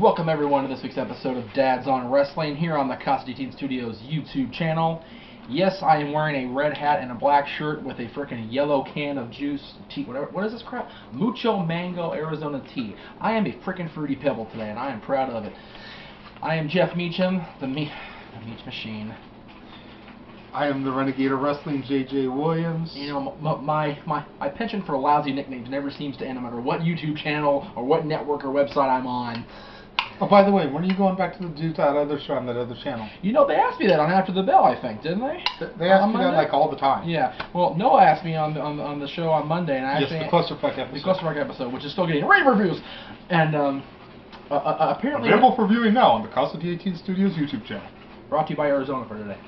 Welcome everyone to this week's episode of Dads on Wrestling here on the Custody Teen Studios YouTube channel. Yes, I am wearing a red hat and a black shirt with a freaking yellow can of juice, tea, whatever. What is this crap? Mucho Mango Arizona tea. I am a freaking fruity pebble today, and I am proud of it. I am Jeff Meacham, the Meach Machine. I am the Renegade of Wrestling, J.J. Wiliams. You know, my penchant for lousy nicknames never seems to end, no matter what YouTube channel or what network or website I'm on. Oh, by the way, when are you going back to do that other show on that other channel? You know, they asked me that on After the Bell, I think, didn't they? They asked me that like all the time. Yeah. Well, Noah asked me on the show on Monday, and I the Clusterfuck episode. The Clusterfuck episode, which is still getting rave reviews, and apparently available for viewing now on the Custody Teen Studios YouTube channel. Brought to you by Arizona for today.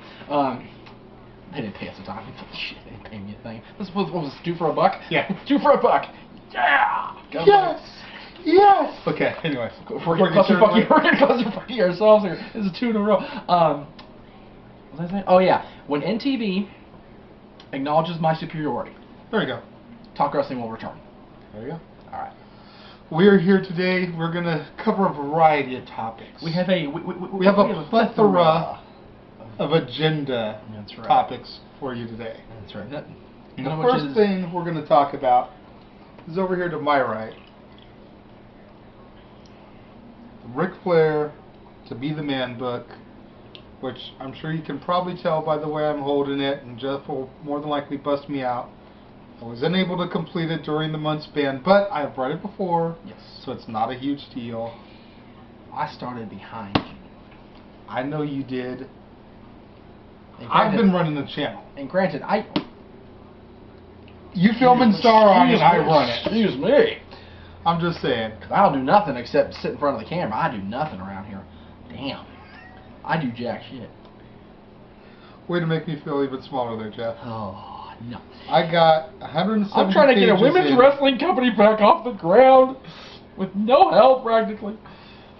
They didn't pay us a dime. Shit, they didn't pay me a thing. What was it, 2 for a buck? Yeah. 2 for a buck. Yeah. Go yes. Yes. Okay. Anyways, we're gonna clusterfucking ourselves here. This is 2 in a row. What was I saying? Oh yeah. When NTV acknowledges my superiority, there you go. Talk Wrestling will return. There you go. All right. We're here today. We're gonna cover a variety of topics. We have a plethora of agenda right. topics for you today. That's right. The first thing we're going to talk about is over here to my right. Ric Flair to Be the Man book, which I'm sure you can probably tell by the way I'm holding it, and Jeff will more than likely bust me out. I was unable to complete it during the month span, but I've read it before, yes, so it's not a huge deal. I started behind you. I know you did. I've been running the channel. And granted, you film and star on it, I run it. Excuse me. I'm just saying. Because I don't do nothing except sit in front of the camera. I do nothing around here. Damn. I do jack shit. Way to make me feel even smaller there, Jeff. Oh, no. I got 170 I'm trying to get a women's wrestling company back off the ground with no help, practically.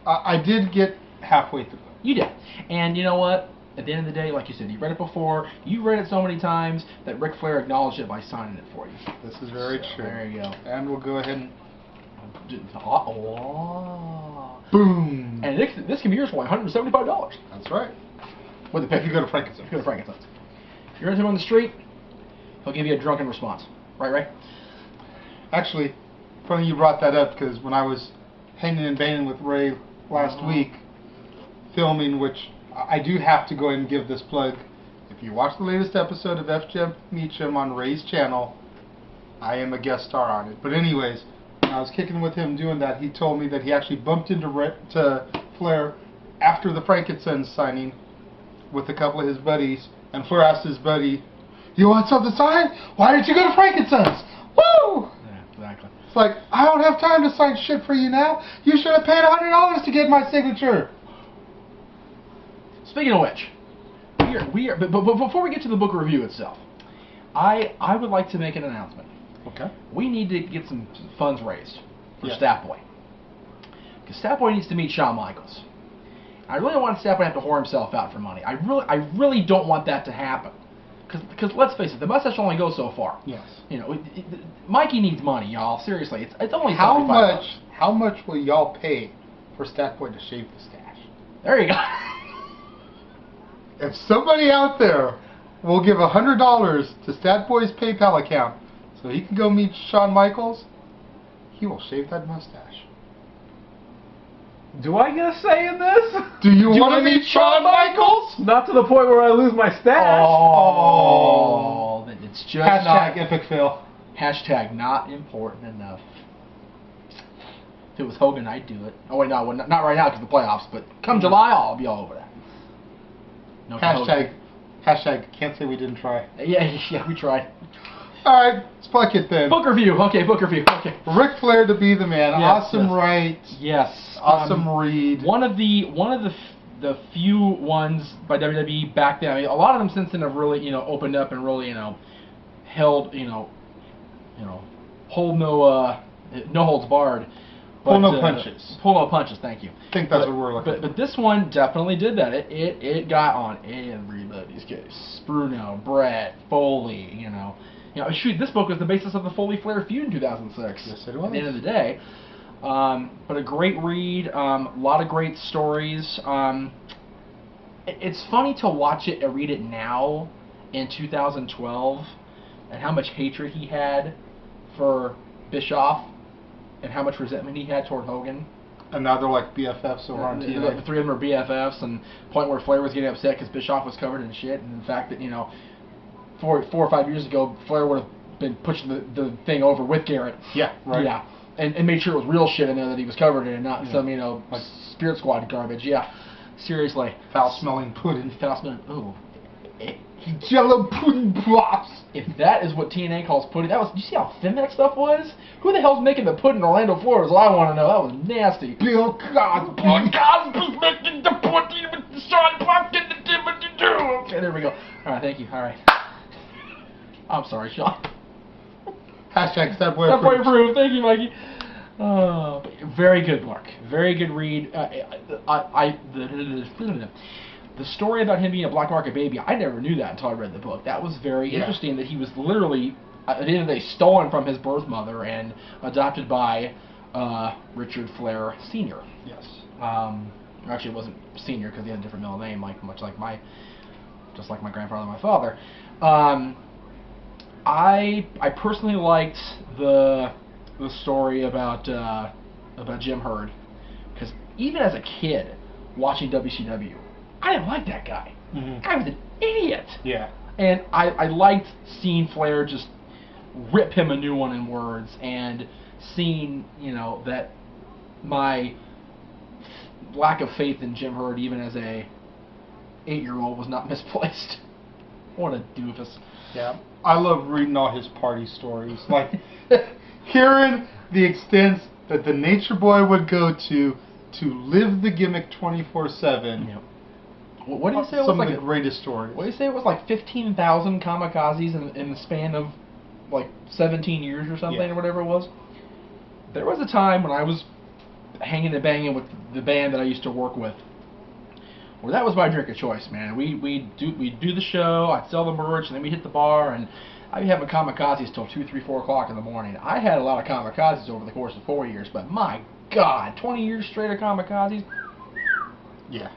I did get halfway through it. You did. And you know what? At the end of the day, like you said, you read it before. You read it so many times that Ric Flair acknowledged it by signing it for you. This is very true. There you go. And we'll go ahead and... Boom! And this can be yours for $175. That's right. With a pick. If you go to Frankenstein's. If you go to Frankenstein's. If you're into him on the street, he'll give you a drunken response. Right, Ray? Actually, funny you brought that up, because when I was hanging and banging with Ray last week, filming, which... I do have to go ahead and give this plug. If you watch the latest episode of FJ Meacham on Ray's channel, I am a guest star on it. But anyways, when I was kicking with him doing that, he told me that he actually bumped into Flair after the Frankenstein's signing with a couple of his buddies, and Flair asked his buddy, "You want something signed? Why didn't you go to Frankenstein's?" Woo! Yeah, exactly. It's like, I don't have time to sign shit for you now. You should have paid $100 to get my signature. Speaking of which, but before we get to the book review itself, I would like to make an announcement. Okay. We need to get some funds raised for Yeah. Stat Boy. Because Stat Boy needs to meet Shawn Michaels. I really don't want Stat Boy to have to whore himself out for money. I really don't want that to happen. Because let's face it, the mustache only goes so far. Yes. You know, Mikey needs money, y'all. Seriously, it's only $75. How much will y'all pay for Stat Boy to shave the stash? There you go. If somebody out there will give $100 to Stat Boy's PayPal account so he can go meet Shawn Michaels, he will shave that mustache. Do I get a say in this? Do you want to meet Shawn Michaels? Not to the point where I lose my stash. Oh, then it's just hashtag epic fail. Hashtag not important enough. If it was Hogan, I'd do it. Oh wait, no, not right now because of the playoffs. But come July, I'll be all over that. No hashtag can't say we didn't try. Yeah, we tried. Alright, let's fuck it then. Book review. Okay, book review. Okay. Ric Flair to Be the Man. Yes, awesome yes. write. Yes. Awesome read. One of the few ones by WWE back then. I mean, a lot of them since then have really, opened up and really, held, hold no holds barred. Pull no punches. Pull no punches, thank you. I think that's what we're looking for. But this one definitely did that. It got on everybody's case. Bruno, Brett, Foley, shoot, this book was the basis of the Foley Flair feud in 2006. Yes, it was. At the end of the day. But a great read, a lot of great stories. It's funny to watch it and read it now in 2012 and how much hatred he had for Bischoff and how much resentment he had toward Hogan. And now they're like BFFs over on TV. The three of them are BFFs, and the point where Flair was getting upset because Bischoff was covered in shit, and the fact that, 4 or 5 years ago, Flair would have been pushing the thing over with Garrett. Yeah, right. Yeah, and made sure it was real shit in there that he was covered in, and not some, like Spirit Squad garbage. Yeah, seriously. Foul-smelling pudding. Foul-smelling, ooh. Jello pudding pops. If that is what TNA calls pudding, did you see how thin that stuff was? Who the hell's making the pudding in Orlando, Florida? Is what I want to know. That was nasty. Bill Cosby. Bill Cosby's making the pudding with the Sean Pumpkin, the Timothy do. Okay, there we go. All right, thank you. All right. I'm sorry, Sean. Hashtag Step Boy Step Boy approved. Thank you, Mikey. Very good work. Very good read. The story about him being a black market baby, I never knew that until I read the book. That was very interesting, that he was literally, at the end of the day, stolen from his birth mother and adopted by Richard Flair Sr. Yes. Actually, it wasn't Sr. because he had a different middle name, just like my grandfather and my father. I personally liked the story about Jim Herd, because even as a kid watching WCW, I didn't like that guy. Mm-hmm. I was an idiot. Yeah. And I liked seeing Flair just rip him a new one in words, and seeing, that my lack of faith in Jim Herd, even as a 8-year-old, was not misplaced. What a doofus. Yeah. I love reading all his party stories. Like, hearing the extents that the Nature Boy would go to live the gimmick 24/7. Yep. What do you say? Some of the greatest stories. What do you say? It was like 15,000 kamikazes in the span of like 17 years or something, or whatever it was. There was a time when I was hanging and banging with the band that I used to work with, where that was my drink of choice, man. We'd do the show, I'd sell the merch, and then we'd hit the bar, and I'd be having kamikazes till 2, 3, 4 o'clock in the morning. I had a lot of kamikazes over the course of 4 years, but my God, 20 years straight of kamikazes? Yeah.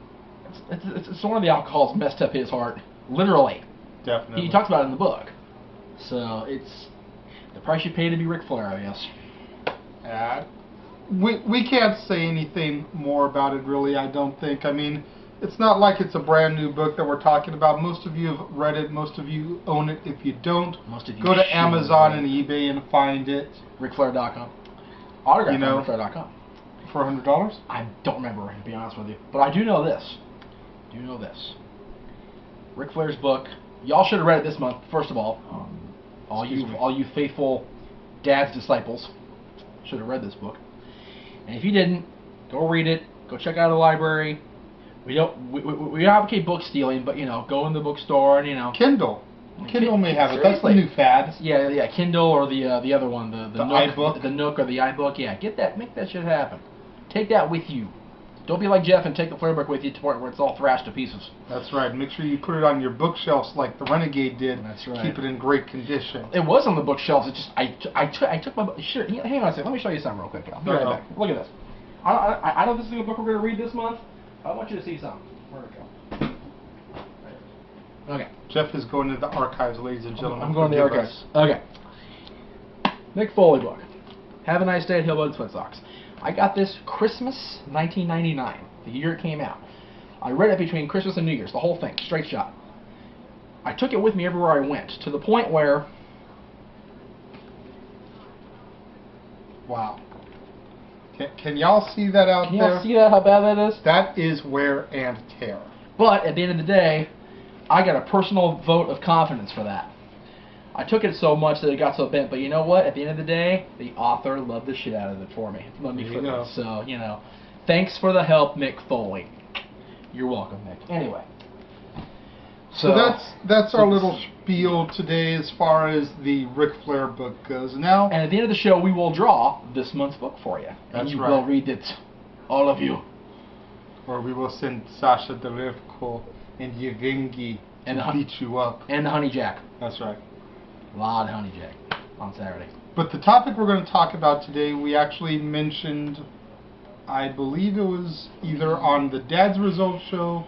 It's one of the alcohols messed up his heart, literally. Definitely. He talks about it in the book. So it's the price you pay to be Ric Flair, I guess. We can't say anything more about it, really, I don't think. I mean, it's not like it's a brand new book that we're talking about. Most of you have read it. Most of you own it. If you don't, go to Amazon and eBay and find it. RicFlair.com. Autograph on RicFlair.com. For $100? I don't remember, to be honest with you. But I do know this. Ric Flair's book. Y'all should have read it this month, first of all. All you faithful dad's disciples should have read this book. And if you didn't, go read it. Go check out the library. We advocate book stealing, but go in the bookstore and Kindle. Kindle may have it. That's the new fad. Yeah, Kindle or the other one, the Nook, iBook. the Nook or the iBook. Yeah, get that, make that shit happen. Take that with you. Don't be like Jeff and take the Flair book with you to the point where it's all thrashed to pieces. That's right. Make sure you put it on your bookshelves like the Renegade did. That's right. Keep it in great condition. It was on the bookshelves. It's just I took my sure. Hang on a second. Let me show you something real quick. I'll be right back. Look at this. I know this is a book we're going to read this month. I want you to see something. Where'd it go? Okay. Jeff is going to the archives, ladies and gentlemen. I'm going to the archives. Okay. Mick Foley book. Have a nice day at Hillbilly Foot Sox. I got this Christmas 1999, the year it came out. I read it between Christmas and New Year's, the whole thing, straight shot. I took it with me everywhere I went, to the point where... Wow. Can y'all see that out there? Can y'all see that, how bad that is? That is wear and tear. But, at the end of the day, I got a personal vote of confidence for that. I took it so much that it got so bent, but you know what? At the end of the day, the author loved the shit out of it for me. Let me flip it. So, thanks for the help, Mick Foley. You're welcome, Mick. Anyway. So that's our little spiel today as far as the Ric Flair book goes. Now, and at the end of the show, we will draw this month's book for you. That's you right. will read it, all of you. Or we will send Sasha Derevko and Yevgeny to beat you up. And the Honey Jack. That's right. A lot of Honey Jack on Saturday. But the topic we're going to talk about today, we actually mentioned, I believe it was either on the Dad's Results show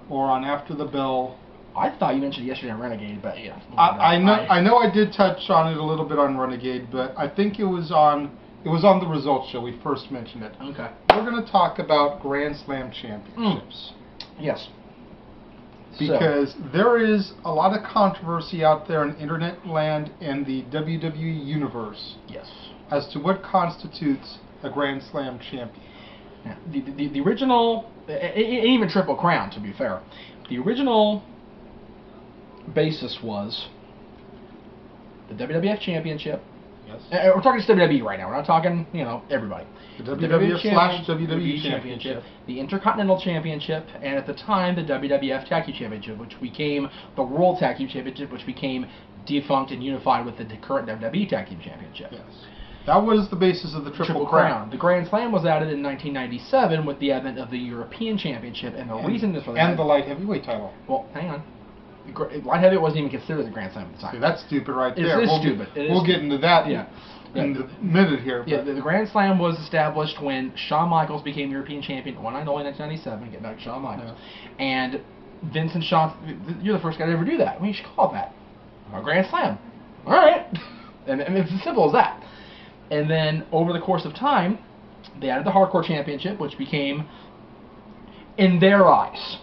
or on After the Bell. I thought you mentioned it yesterday on Renegade, but yeah. I know I did touch on it a little bit on Renegade, but I think it was on the Results show we first mentioned it. Okay. We're going to talk about Grand Slam championships. Yes. Because there is a lot of controversy out there in internet land and the WWE universe. Yes. As to what constitutes a Grand Slam champion. Now, the original, even Triple Crown, to be fair, the original basis was the WWF Championship. Yes. We're talking just WWE right now. We're not talking, everybody. The WWF/WWE Championship. The Intercontinental Championship, and at the time, the WWF Tag Team Championship, which became the World Tag Team Championship, which became defunct and unified with the current WWE Tag Team Championship. Yes. That was the basis of the Triple Crown. The Grand Slam was added in 1997 with the advent of the European Championship, and the reason for that... And the light heavyweight title. Well, hang on. Light heavyweight wasn't even considered the Grand Slam at the time. See, that's stupid right there. It is stupid. We'll get into that in a minute here. Yeah, the Grand Slam was established when Shawn Michaels became European Champion, one night only in 1997, get back to Shawn Michaels. Yeah. And Vince and Shawn, you're the first guy to ever do that. I mean, you should call it that. A Grand Slam. All right. And it's as simple as that. And then, over the course of time, they added the Hardcore Championship, which became, in their eyes,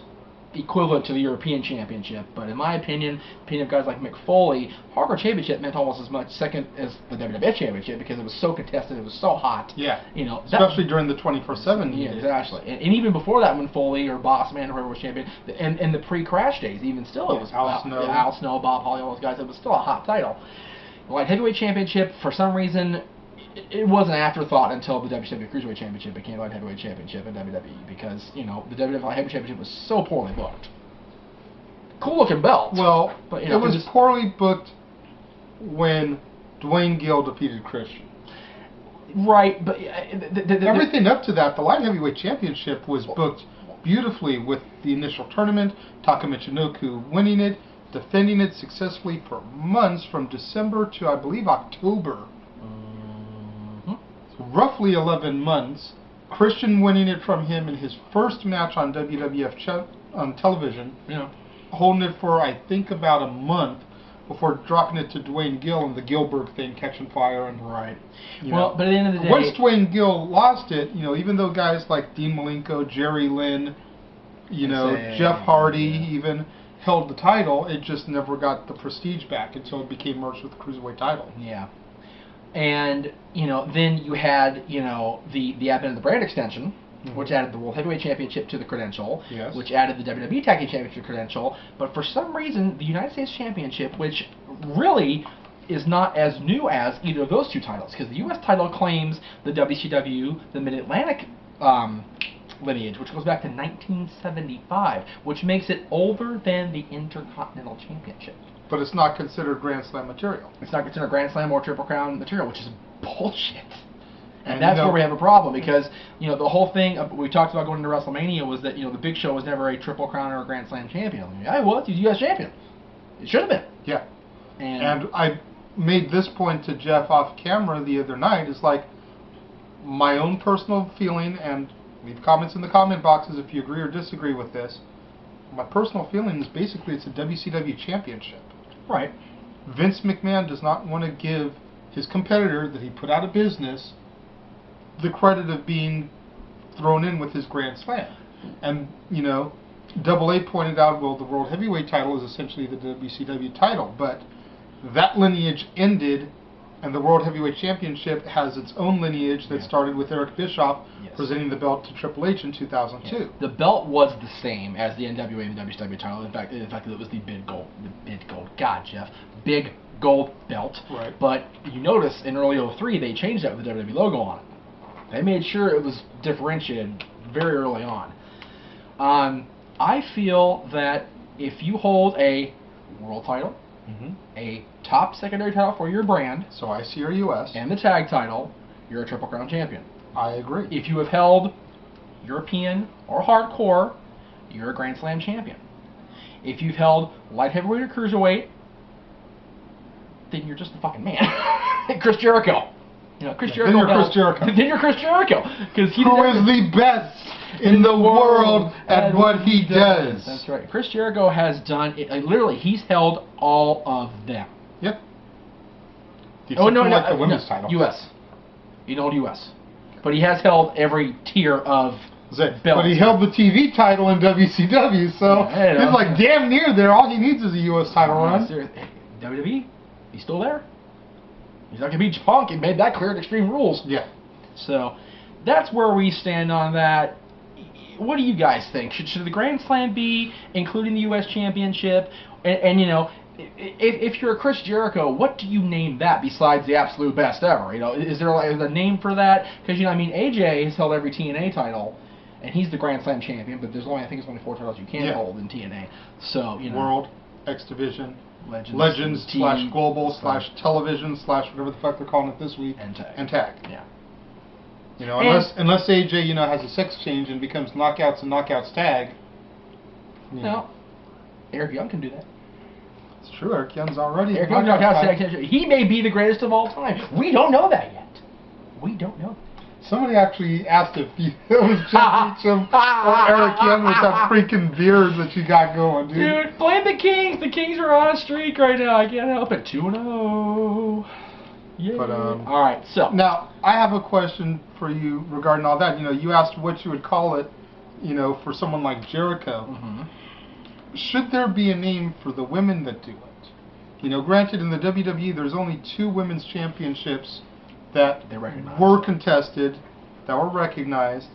equivalent to the European Championship. But in my opinion of guys like Mick Foley, Hardcore Championship meant almost as much second as the WWF Championship because it was so contested, it was so hot. Yeah. Especially during the 24/7. Yeah, exactly. And even before that, when Foley or Bossman or whoever was champion, and the pre-Crash days, even still, it was Al Snow, Bob Holly, all those guys. It was still a hot title. The Light Heavyweight Championship, for some reason, it was an afterthought until the WCW Cruiserweight Championship became Light Heavyweight Championship in WWE because, the WWF Light Heavyweight Championship was so poorly booked. Cool looking belt. Well, but, it was poorly booked when Dwayne Gill defeated Christian. Right, but... everything up to that, the Light Heavyweight Championship was booked beautifully with the initial tournament, Taka Michinoku winning it, defending it successfully for months from December to, I believe, October. Roughly 11 months, Christian winning it from him in his first match on WWF on television, holding it for I think about a month before dropping it to Dwayne Gill and the Gilbert thing catching fire. And right. Well, but at the end of the day, once Dwayne Gill lost it, even though guys like Dean Malenko, Jerry Lynn, Jeff Hardy even held the title, it just never got the prestige back until it became merged with the Cruiserweight title. Yeah. And, then you had, the advent of the brand extension, which added the World Heavyweight Championship to the credential, which added the WWE Tag Team Championship to the credential, but for some reason, the United States Championship, which really is not as new as either of those two titles, because the U.S. title claims the WCW, the Mid-Atlantic lineage, which goes back to 1975, which makes it older than the Intercontinental Championship. But it's not considered Grand Slam material. It's not considered Grand Slam or Triple Crown material, which is bullshit. And that's where we have a problem because, the whole thing we talked about going into WrestleMania was that, the Big Show was never a Triple Crown or a Grand Slam champion. Yeah, he was. He's U.S. champion. It should have been. Yeah. And I made this point to Jeff off camera the other night. It's like my own personal feeling, and leave comments in the comment boxes if you agree or disagree with this. My personal feeling is basically it's a WCW championship. Right. Vince McMahon does not want to give his competitor that he put out of business the credit of being thrown in with his Grand Slam. And, Double A pointed out, well, the World Heavyweight title is essentially the WCW title, but that lineage ended, and the World Heavyweight Championship has its own lineage that started with Eric Bischoff presenting the belt to Triple H in 2002. Yes. The belt was the same as the NWA and WCW title. In fact, it was the big gold. God, Jeff, big gold belt. Right. But you notice in early '03 they changed that with the WWE logo on it. They made sure it was differentiated very early on. I feel that if you hold a world title, a top secondary title for your brand, so IC or US, and the tag title, you're a Triple Crown champion. I agree. If you have held European or Hardcore, you're a Grand Slam champion. If you've held Light Heavyweight or Cruiserweight, then you're just a fucking man. Chris Jericho. You know, Chris Jericho. Then you're Chris Jericho. Then you're Chris Jericho. Because Who is the best in the world at what he does. That's right. Chris Jericho has done it. Literally, he's held all of them. Yep. Oh no, like the women's title. U.S. You know, U.S. But he has held every tier of belts. But he held the TV title in WCW, so he's like damn near there. All he needs is a U.S. title run. WWE, he's still there. He's not gonna beat Punk. He made that clear at Extreme Rules. Yeah. So that's where we stand on that. What do you guys think? Should the Grand Slam be including the U.S. Championship? And you know, if you're a Chris Jericho, what do you name that besides the absolute best ever? You know, is there like a name for that? Because you know, I mean, AJ has held every TNA title, and he's the Grand Slam champion. But there's only, I think, it's only 4 titles you can hold in TNA. So you know, World, X Division, Legends / Global / Television / whatever the fuck they're calling it this week, and tag. Yeah. You know, unless AJ, you know, has a sex change and becomes Knockouts and Knockouts tag. No, Eric Young can do that. It's true. Eric Young's already. Eric Young Knockouts tag. He may be the greatest of all time. We don't know that yet. We don't know. Somebody actually asked if it was Jeff Meacham or Eric Young with that freaking beard that you got going, dude. Dude, blame the Kings. The Kings are on a streak right now. I can't help it. 2-0. Yeah. But, all right, so. Now, I have a question for you regarding all that. You know, you asked what you would call it, you know, for someone like Jericho. Mm-hmm. Should there be a name for the women that do it? You know, granted, in the WWE, there's only 2 women's championships that were contested, that were recognized.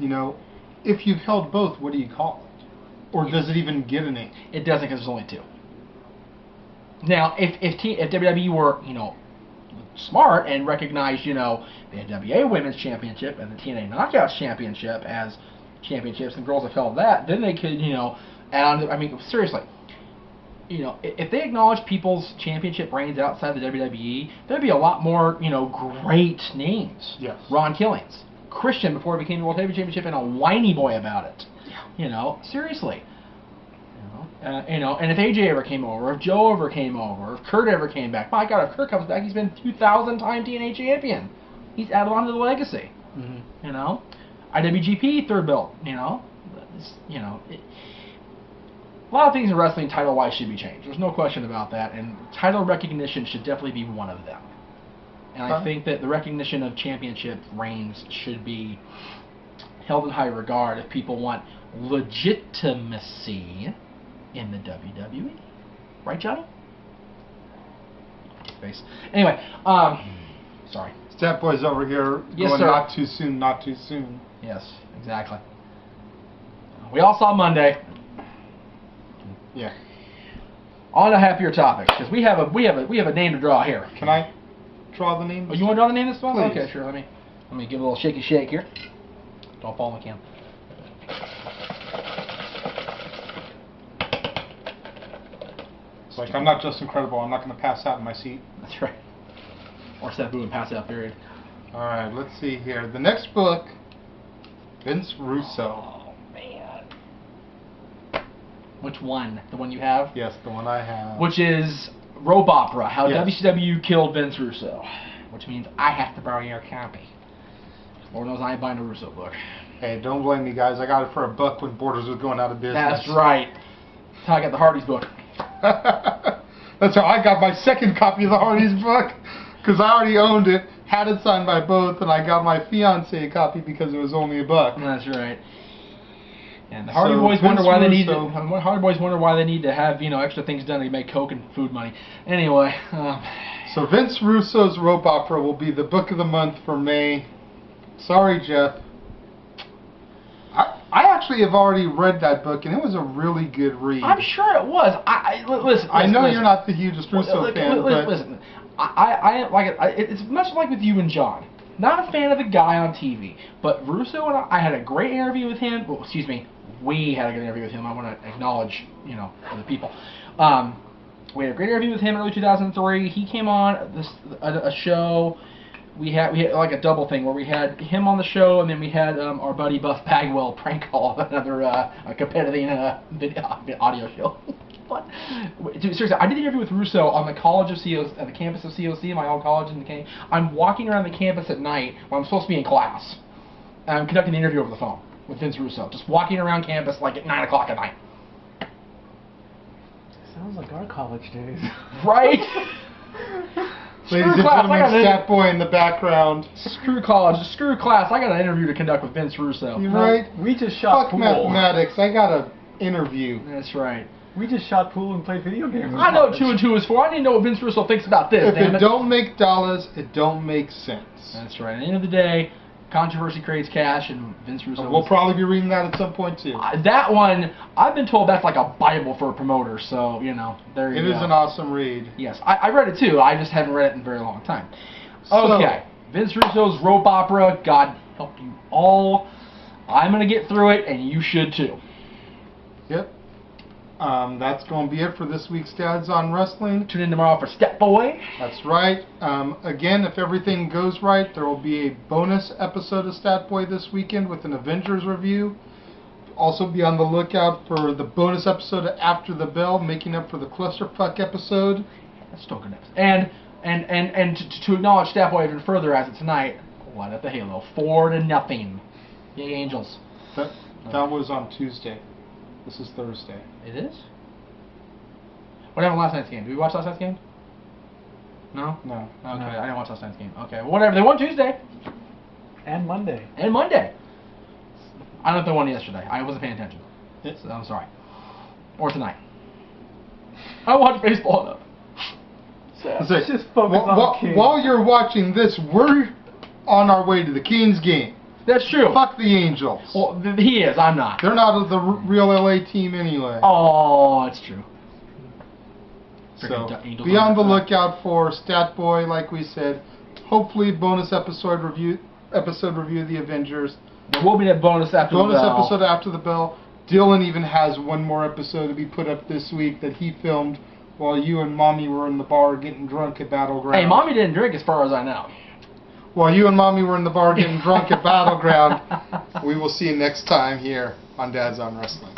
You know, if you've held both, what do you call it? Or does it even get a name? It doesn't, because there's only 2. Now, if WWE were, you know, smart and recognized, you know, the NWA Women's Championship and the TNA Knockouts Championship as championships, and girls have held that, then they could, you know, add on to, I mean, seriously, you know, if they acknowledge people's championship reigns outside the WWE, there'd be a lot more, you know, great names. Yes. Ron Killings, Christian before he became the World Heavyweight Championship, and a whiny boy about it. Yeah. You know, seriously. You know, and if AJ ever came over, if Joe ever came over, if Kurt ever came back, my God, if Kurt comes back, he's been 2,000-time TNA champion. He's added on to the legacy. Mm-hmm. You know, IWGP third belt. You know, a lot of things in wrestling title-wise should be changed. There's no question about that, and title recognition should definitely be one of them. And I think that the recognition of championship reigns should be held in high regard if people want legitimacy in the WWE. Right, Johnny? Face. Anyway, sorry. Stat Boy's over here going, sir. Not too soon, not too soon. Yes, exactly. We all saw Monday. Yeah. On to happier topics, because we have a name to draw here. Can I draw the name? Oh, you want to draw the name this one? Please. Okay, sure. Let me give a little shaky shake here. Don't fall in the can. It's like, I'm not just incredible. I'm not going to pass out in my seat. That's right. Or Sabu and pass out, period. All right, let's see here. The next book, Vince Russo. Oh, man. Which one? The one you have? Yes, the one I have. Which is Rope Opera, How Yes. WCW Killed Vince Russo. Which means I have to borrow your copy. Lord knows I ain't buying a Russo book. Hey, don't blame me, guys. I got it for $1 when Borders was going out of business. That's right. That's how I got the Hardy's book. That's how I got my second copy of the Hardy's book, because I already owned it, had it signed by both, and I got my fiance a copy because it was only $1. That's right. And the Hardy Boys wonder why they need to. Hardy Boys wonder why they need to have, you know, extra things done to make coke and food money. Anyway. So Vince Russo's Rope Opera will be the book of the month for May. Sorry, Jeff. I actually have already read that book, and it was a really good read. I'm sure it was. Listen. I know you're not the hugest Russo fan, but listen. It's much like with you and John. Not a fan of the guy on TV, but Russo and I had a great interview with him. Well, excuse me, we had a good interview with him. I want to acknowledge, you know, other people. We had a great interview with him in early 2003. He came on a show we had like a double thing where we had him on the show, and then we had our buddy Buff Bagwell prank call another competitive audio show. What? Dude, seriously, I did an interview with Russo on the college of COC, the campus of COC, my old college in the Canyon. I'm walking around the campus at night when I'm supposed to be in class. And I'm conducting the interview over the phone with Vince Russo, just walking around campus like at 9 o'clock at night. Sounds like our college days. Right? Ladies and gentlemen, Stat Boy in the background. Screw college, screw class. I got an interview to conduct with Vince Russo. You right? We just shot Fuck pool. mathematics. I got an interview. That's right. We just shot pool and played video games. I know what 2 and 2 is for. I need to know what Vince Russo thinks about this. If it don't make dollars, it don't make sense. That's right. At the end of the day, controversy creates cash, and Vince Russo. We'll probably be reading that at some point too. That one, I've been told that's like a Bible for a promoter. So there you go. It is an awesome read. Yes, I read it too. I just haven't read it in a very long time. Okay, Vince Russo's rope opera. God help you all. I'm gonna get through it, and you should too. Yep. That's going to be it for this week's Dads on Wrestling. Tune in tomorrow for Step Boy. That's right. Again, if everything goes right, there will be a bonus episode of Stat Boy this weekend with an Avengers review. Also be on the lookout for the bonus episode of After the Bell, making up for the Clusterfuck episode. That's still good. And to acknowledge Stat Boy even further as of tonight, light up the Halo. 4-0. Yay, Angels. That was on Tuesday. This is Thursday. It is? What happened last night's game? Did we watch last night's game? No? No. Okay, No. I didn't watch last night's game. Okay, well, whatever. They won Tuesday. And Monday. And Monday. I don't know if they won yesterday. I wasn't paying attention. Yeah. So I'm sorry. Or tonight. I watch baseball enough. Let's Just focus on Kings. While you're watching this, we're on our way to the Kings game. That's true. Fuck the Angels. Well, he is. I'm not. They're not the real LA team anyway. Oh, that's true. So Angels be on the are- lookout for Stat Boy, like we said. Hopefully, bonus episode review of the Avengers. There will be that bonus after Bonus the bell. episode after the bell. Dylan even has one more episode to be put up this week that he filmed while you and Mommy were in the bar getting drunk at Battleground. Hey, Mommy didn't drink as far as I know. While you and Mommy were in the bar getting drunk at Battleground. We will see you next time here on Dads on Wrestling.